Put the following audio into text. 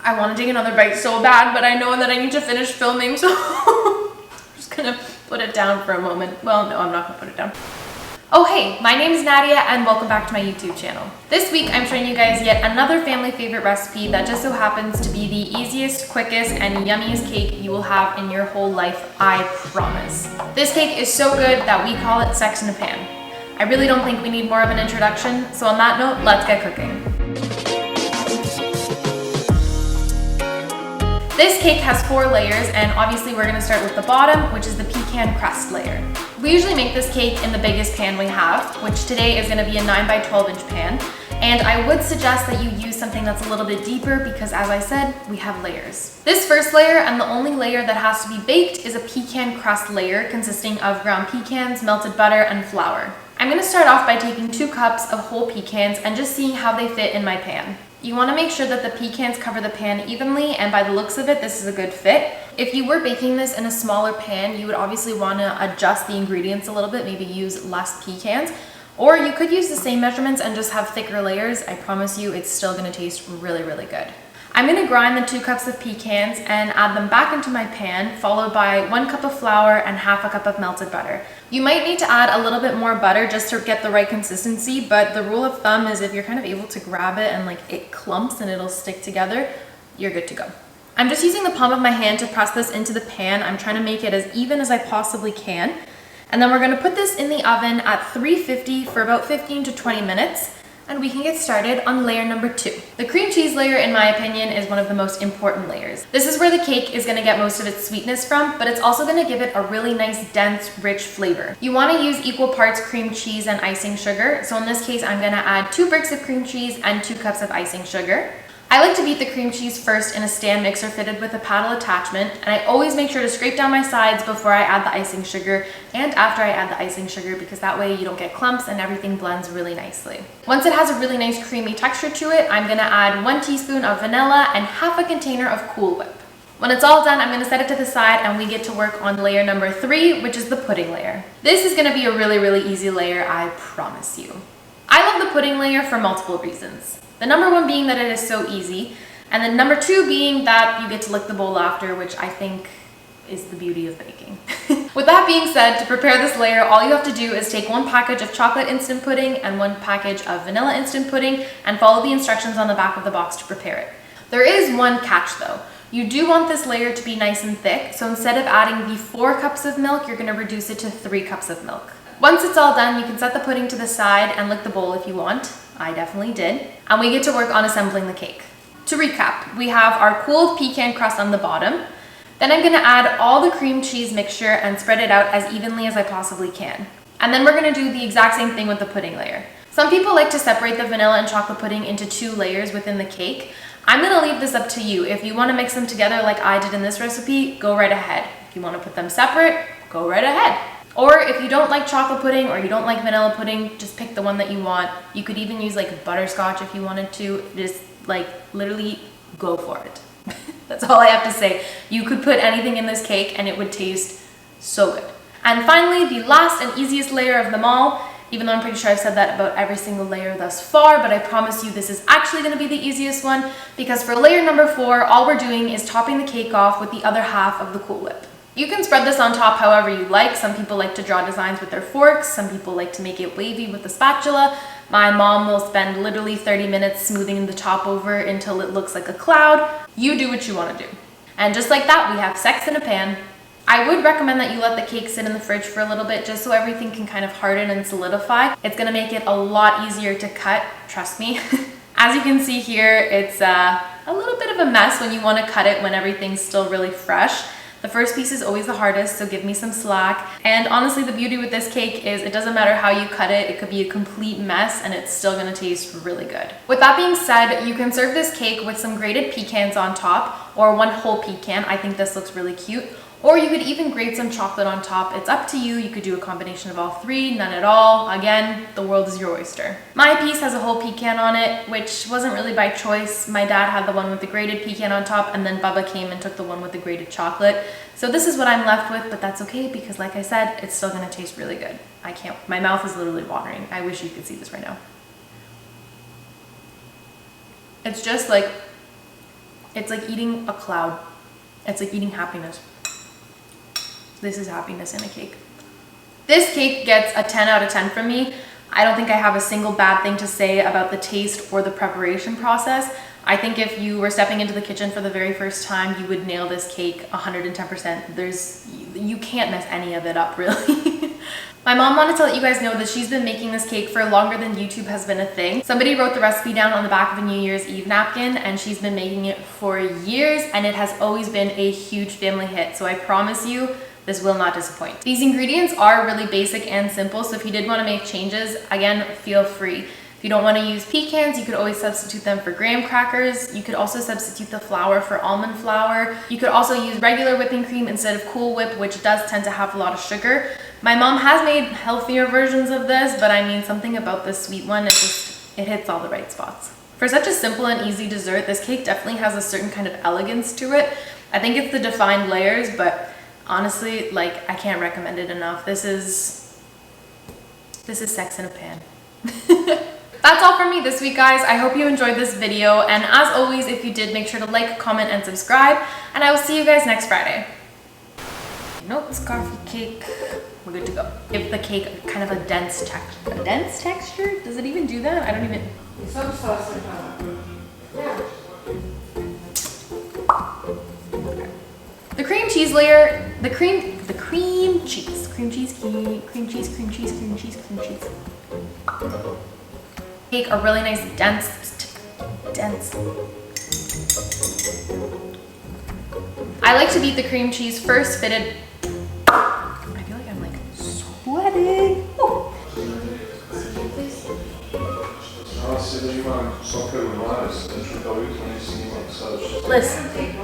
I want to take another bite so bad, but I know that I need to finish filming, so I'm just gonna put it down for a moment. Well, no, I'm not gonna put it down. Oh hey, my name is Nadia and welcome back to my YouTube channel. This week I'm showing you guys yet another family favorite recipe that just so happens to be the easiest, quickest, and yummiest cake you will have in your whole life, I promise. This cake is so good that we call it sex in a pan. I really don't think we need more of an introduction, so on that note, let's get cooking. This cake has 4 layers, and obviously we're gonna start with the bottom, which is the pecan crust layer. We usually make this cake in the biggest pan we have, which today is gonna be a 9 by 12 inch pan. And I would suggest that you use something that's a little bit deeper because, as I said, we have layers. This first layer, and the only layer that has to be baked, is a pecan crust layer consisting of ground pecans, melted butter, and flour. I'm gonna start off by taking 2 cups of whole pecans and just seeing how they fit in my pan. You want to make sure that the pecans cover the pan evenly, and by the looks of it, this is a good fit. If you were baking this in a smaller pan, you would obviously want to adjust the ingredients a little bit, maybe use less pecans, or you could use the same measurements and just have thicker layers. I promise you it's still going to taste really, really good. I'm going to grind the 2 cups of pecans and add them back into my pan, followed by 1 cup of flour and half a cup of melted butter. You might need to add a little bit more butter just to get the right consistency, but the rule of thumb is if you're kind of able to grab it and like it clumps and it'll stick together, you're good to go. I'm just using the palm of my hand to press this into the pan. I'm trying to make it as even as I possibly can. And then we're going to put this in the oven at 350 for about 15 to 20 minutes. And we can get started on layer number 2. The cream cheese layer, in my opinion, is one of the most important layers. This is where the cake is going to get most of its sweetness from, but it's also going to give it a really nice, dense, rich flavor. You want to use equal parts cream cheese and icing sugar. So in this case, I'm going to add 2 bricks of cream cheese and 2 cups of icing sugar. I like to beat the cream cheese first in a stand mixer fitted with a paddle attachment, and I always make sure to scrape down my sides before I add the icing sugar and after I add the icing sugar, because that way you don't get clumps and everything blends really nicely. Once it has a really nice creamy texture to it, I'm gonna add 1 teaspoon of vanilla and half a container of Cool Whip. When it's all done, I'm gonna set it to the side and we get to work on layer number 3, which is the pudding layer. This is gonna be a really, really easy layer, I promise you. I love the pudding layer for multiple reasons. The number 1 being that it is so easy, and then number 2 being that you get to lick the bowl after, which I think is the beauty of baking. With that being said, to prepare this layer, all you have to do is take 1 package of chocolate instant pudding and 1 package of vanilla instant pudding and follow the instructions on the back of the box to prepare it. There is one catch though. You do want this layer to be nice and thick, so instead of adding the 4 cups of milk, you're gonna reduce it to 3 cups of milk. Once it's all done, you can set the pudding to the side and lick the bowl if you want. I definitely did. And we get to work on assembling the cake. To recap, we have our cooled pecan crust on the bottom. Then I'm gonna add all the cream cheese mixture and spread it out as evenly as I possibly can. And then we're gonna do the exact same thing with the pudding layer. Some people like to separate the vanilla and chocolate pudding into 2 layers within the cake. I'm gonna leave this up to you. If you wanna mix them together like I did in this recipe, go right ahead. If you wanna put them separate, go right ahead. Or if you don't like chocolate pudding or you don't like vanilla pudding, just pick the one that you want. You could even use like butterscotch if you wanted to. Just like literally go for it. That's all I have to say. You could put anything in this cake and it would taste so good. And finally, the last and easiest layer of them all, even though I'm pretty sure I've said that about every single layer thus far, but I promise you this is actually gonna be the easiest one, because for layer number 4, all we're doing is topping the cake off with the other half of the Cool Whip. You can spread this on top however you like. Some people like to draw designs with their forks. Some people like to make it wavy with a spatula. My mom will spend literally 30 minutes smoothing the top over until it looks like a cloud. You do what you want to do. And just like that, we have sex in a pan. I would recommend that you let the cake sit in the fridge for a little bit just so everything can kind of harden and solidify. It's going to make it a lot easier to cut, trust me. As you can see here, it's a little bit of a mess when you want to cut it when everything's still really fresh. The first piece is always the hardest, so give me some slack. And honestly, the beauty with this cake is it doesn't matter how you cut it, it could be a complete mess and it's still gonna taste really good. With that being said, you can serve this cake with some grated pecans on top or 1 whole pecan. I think this looks really cute. Or you could even grate some chocolate on top. It's up to you. You could do a combination of all 3, none at all. Again, the world is your oyster. My piece has a whole pecan on it, which wasn't really by choice. My dad had the one with the grated pecan on top, and then Bubba came and took the one with the grated chocolate. So this is what I'm left with, but that's okay because like I said, it's still gonna taste really good. My mouth is literally watering. I wish you could see this right now. It's just like It's like eating a cloud. It's like eating happiness. This is happiness in a cake. This cake gets a 10 out of 10 from me. I don't think I have a single bad thing to say about the taste or the preparation process. I think if you were stepping into the kitchen for the very first time, you would nail this cake 110%. You can't mess any of it up, really. My mom wanted to let you guys know that she's been making this cake for longer than YouTube has been a thing. Somebody wrote the recipe down on the back of a New Year's Eve napkin, and she's been making it for years, and it has always been a huge family hit. So I promise you, this will not disappoint. These ingredients are really basic and simple, so if you did want to make changes, again, feel free. If you don't want to use pecans, you could always substitute them for graham crackers. You could also substitute the flour for almond flour. You could also use regular whipping cream instead of Cool Whip, which does tend to have a lot of sugar. My mom has made healthier versions of this, but I mean, something about this sweet one, it hits all the right spots. For such a simple and easy dessert, this cake definitely has a certain kind of elegance to it. I think it's the defined layers, but honestly, like, I can't recommend it enough. This is sex in a pan. That's all from me this week, guys. I hope you enjoyed this video, and as always, if you did, make sure to like, comment, and subscribe, and I will see you guys next Friday. Nope, coffee cake. We're good to go. Give the cake kind of a dense texture. A dense texture? Does it even do that? I don't even... Okay. The cream cheese layer, cream cheese. Cake a really nice dense. I like to beat the cream cheese first, fitted. I feel like I'm like sweating. Oh. Listen.